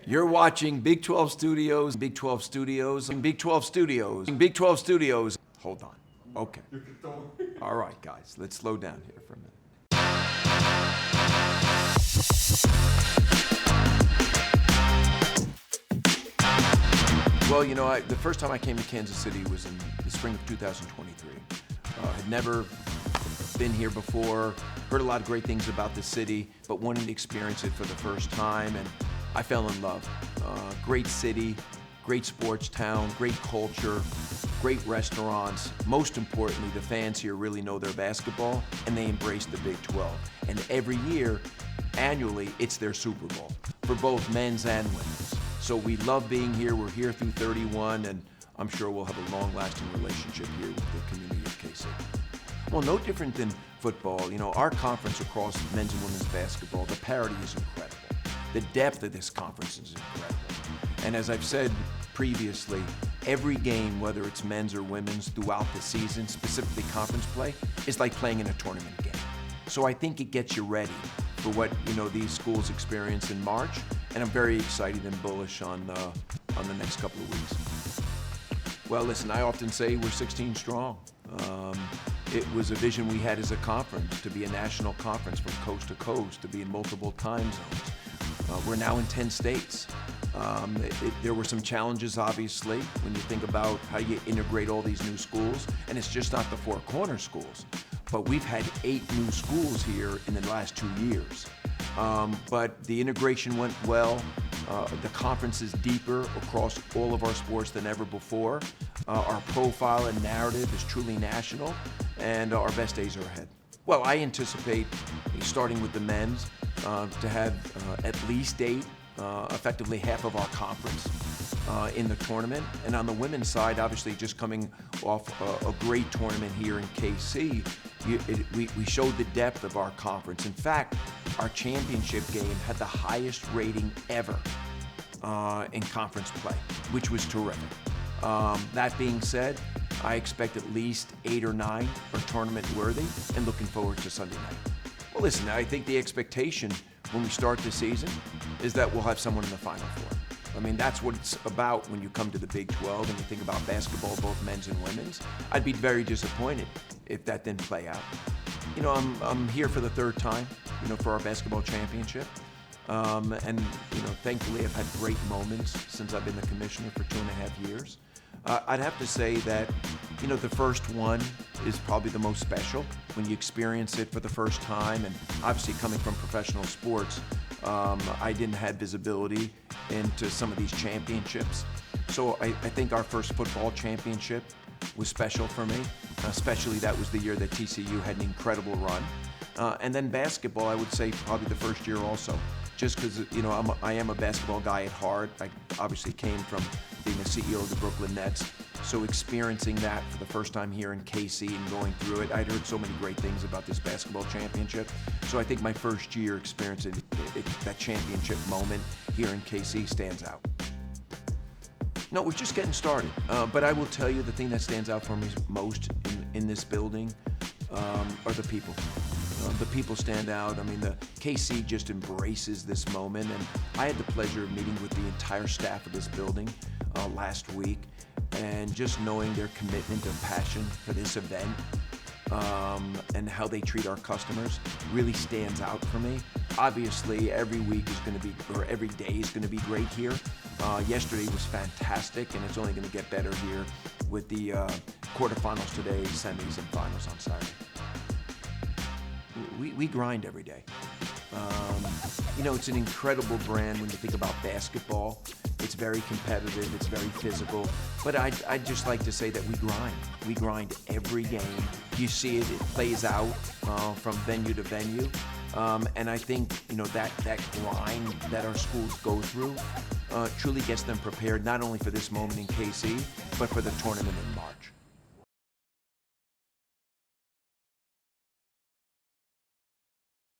You're watching Big 12 Studios, Big 12 Studios, Big 12 Studios, Big 12 Studios. Hold on. Okay. All right, guys, let's slow down here for a minute. Well, you know, the first time I came to Kansas City was in the spring of 2023. Had never been here before, heard a lot of great things about the city, but wanted to experience it for the first time, and I fell in love. Great city, great sports town, great culture, great restaurants. Most importantly, the fans here really know their basketball, and they embrace the Big 12. And every year, annually, it's their Super Bowl for both men's and women's. So we love being here. We're here through 31, and I'm sure we'll have a long-lasting relationship here with the community of KC. Well, no different than football. You know, our conference across men's and women's basketball, the parity is incredible. The depth of this conference is incredible. And as I've said previously, every game, whether it's men's or women's throughout the season, specifically conference play, is like playing in a tournament game. So I think it gets you ready for what, you know, these schools experience in March, and I'm very excited and bullish on the next couple of weeks. Well, listen, I often say we're 16 strong. It was a vision we had as a conference to be a national conference from coast to coast, to be in multiple time zones. We're now in 10 states. There were some challenges, obviously, when you think about how you integrate all these new schools, and it's just not the four corner schools. But we've had 8 new schools here in the last 2 years. But the integration went well. The conference is deeper across all of our sports than ever before. Our profile and narrative is truly national, and our best days are ahead. Well, I anticipate, starting with the men's, to have at least 8, effectively half of our conference in the tournament. And on the women's side, obviously just coming off a great tournament here in KC, we showed the depth of our conference. In fact, our championship game had the highest rating ever in conference play, which was terrific. That being said, I expect at least 8 or 9 are tournament worthy, and looking forward to Sunday night. Well, listen, I think the expectation when we start the season is that we'll have someone in the Final Four. I mean, that's what it's about when you come to the Big 12 and you think about basketball, both men's and women's. I'd be very disappointed if that didn't play out. You know, I'm here for the 3rd time, you know, for our basketball championship. And, you know, thankfully I've had great moments since I've been the commissioner for 2.5 years. I'd have to say that, you know, the first one is probably the most special when you experience it for the first time. And obviously coming from professional sports, I didn't have visibility into some of these championships. So I think our first football championship was special for me, especially that was the year that TCU had an incredible run. And then basketball, I would say probably the first year also, just because, you know, I am a basketball guy at heart. I obviously came from being a CEO of the Brooklyn Nets, so experiencing that for the first time here in KC and going through it, I'd heard so many great things about this basketball championship. So I think my first year experiencing that championship moment here in KC stands out. No, we're just getting started, but I will tell you the thing that stands out for me most in this building are the people. The people stand out. I mean, the KC just embraces this moment, and I had the pleasure of meeting with the entire staff of this building last week, and just knowing their commitment and passion for this event and how they treat our customers really stands out for me. Obviously, every week is going to be, or every day is going to be great here. Yesterday was fantastic, and it's only going to get better here with the quarterfinals today, semis, and finals on Saturday. We grind every day. You know, it's an incredible brand when you think about basketball. It's very competitive, it's very physical, but I'd just like to say that we grind. We grind every game. You see it plays out from venue to venue. And I think, you know, that grind that our schools go through truly gets them prepared not only for this moment in KC, but for the tournament in March.